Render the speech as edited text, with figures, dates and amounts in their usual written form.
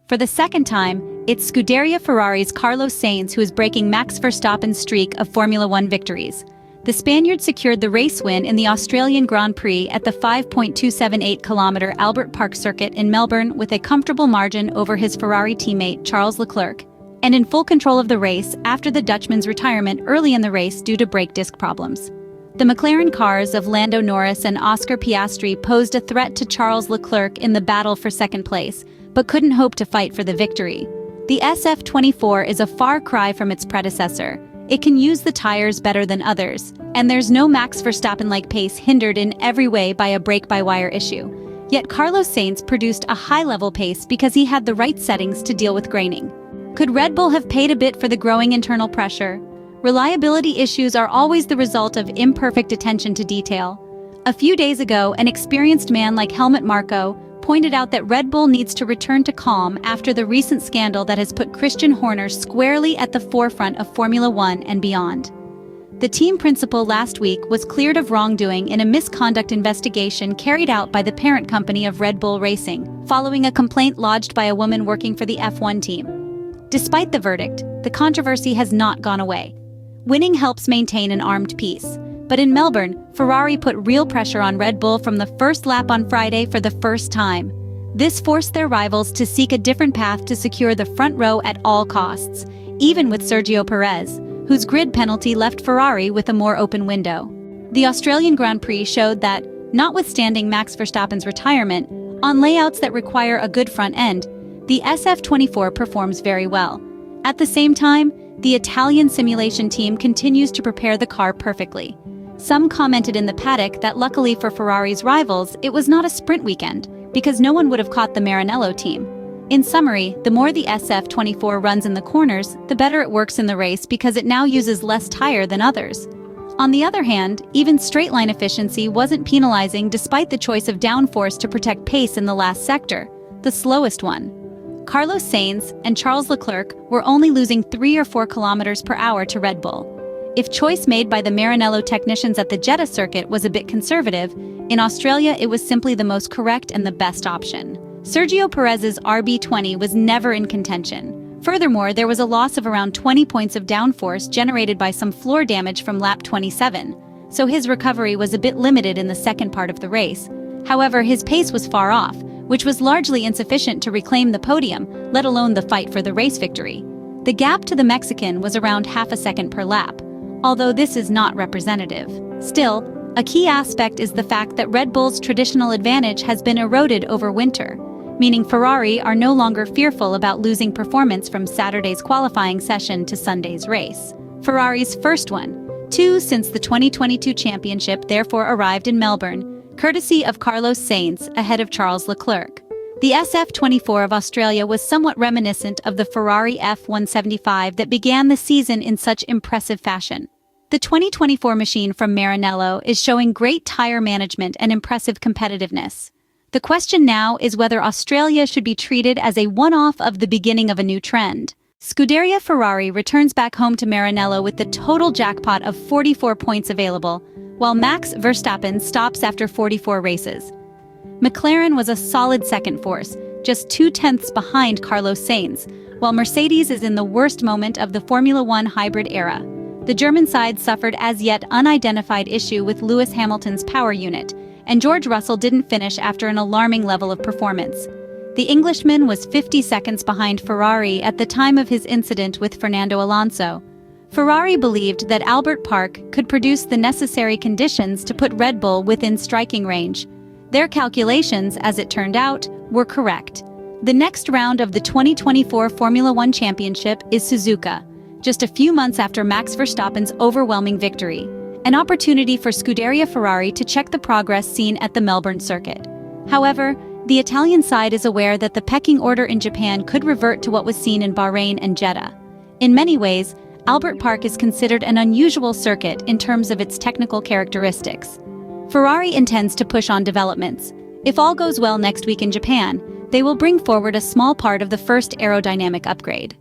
For the second time, it's Scuderia Ferrari's Carlos Sainz who is breaking Max Verstappen's streak of Formula One victories. The Spaniard secured the race win in the Australian Grand Prix at the 5.278-kilometre Albert Park circuit in Melbourne with a comfortable margin over his Ferrari teammate Charles Leclerc, and in full control of the race after the Dutchman's retirement early in the race due to brake disc problems. The McLaren cars of Lando Norris and Oscar Piastri posed a threat to Charles Leclerc in the battle for second place, but couldn't hope to fight for the victory. The SF-24 is a far cry from its predecessor. It can use the tires better than others, and there's no Max Verstappen-like pace hindered in every way by a brake-by-wire issue. Yet Carlos Sainz produced a high-level pace because he had the right settings to deal with graining. Could Red Bull have paid a bit for the growing internal pressure? Reliability issues are always the result of imperfect attention to detail. A few days ago, an experienced man like Helmut Marko pointed out that Red Bull needs to return to calm after the recent scandal that has put Christian Horner squarely at the forefront of Formula One and beyond. The team principal last week was cleared of wrongdoing in a misconduct investigation carried out by the parent company of Red Bull Racing, following a complaint lodged by a woman working for the F1 team. Despite the verdict, the controversy has not gone away. Winning helps maintain an armed peace. But in Melbourne, Ferrari put real pressure on Red Bull from the first lap on Friday for the first time. This forced their rivals to seek a different path to secure the front row at all costs, even with Sergio Perez, whose grid penalty left Ferrari with a more open window. The Australian Grand Prix showed that, notwithstanding Max Verstappen's retirement, on layouts that require a good front end, the SF-24 performs very well. At the same time, the Italian simulation team continues to prepare the car perfectly. Some commented in the paddock that luckily for Ferrari's rivals, it was not a sprint weekend, because no one would have caught the Maranello team. In summary, the more the SF-24 runs in the corners, the better it works in the race because it now uses less tire than others. On the other hand, even straight-line efficiency wasn't penalizing despite the choice of downforce to protect pace in the last sector, the slowest one. Carlos Sainz and Charles Leclerc were only losing 3 or 4 kilometers per hour to Red Bull. If choice made by the Maranello technicians at the Jeddah circuit was a bit conservative, in Australia it was simply the most correct and the best option. Sergio Perez's RB20 was never in contention. Furthermore, there was a loss of around 20 points of downforce generated by some floor damage from lap 27, so his recovery was a bit limited in the second part of the race. However, his pace was far off, which was largely insufficient to reclaim the podium, let alone the fight for the race victory. The gap to the Mexican was around half a second per lap, although this is not representative. Still, a key aspect is the fact that Red Bull's traditional advantage has been eroded over winter, meaning Ferrari are no longer fearful about losing performance from Saturday's qualifying session to Sunday's race. Ferrari's first one, 2 since the 2022 championship therefore arrived in Melbourne, courtesy of Carlos Sainz ahead of Charles Leclerc. The SF-24 of Australia was somewhat reminiscent of the Ferrari F-175 that began the season in such impressive fashion. The 2024 machine from Maranello is showing great tire management and impressive competitiveness. The question now is whether Australia should be treated as a one-off of the beginning of a new trend. Scuderia Ferrari returns back home to Maranello with the total jackpot of 44 points available, while Max Verstappen stops after 44 races. McLaren was a solid second force, just 0.2 behind Carlos Sainz, while Mercedes is in the worst moment of the Formula One hybrid era. The German side suffered as yet unidentified issue with Lewis Hamilton's power unit, and George Russell didn't finish after an alarming level of performance. The Englishman was 50 seconds behind Ferrari at the time of his incident with Fernando Alonso. Ferrari believed that Albert Park could produce the necessary conditions to put Red Bull within striking range. Their calculations, as it turned out, were correct. The next round of the 2024 Formula One Championship is Suzuka, just a few months after Max Verstappen's overwhelming victory, an opportunity for Scuderia Ferrari to check the progress seen at the Melbourne circuit. However, the Italian side is aware that the pecking order in Japan could revert to what was seen in Bahrain and Jeddah. In many ways, Albert Park is considered an unusual circuit in terms of its technical characteristics. Ferrari intends to push on developments. If all goes well next week in Japan, they will bring forward a small part of the first aerodynamic upgrade.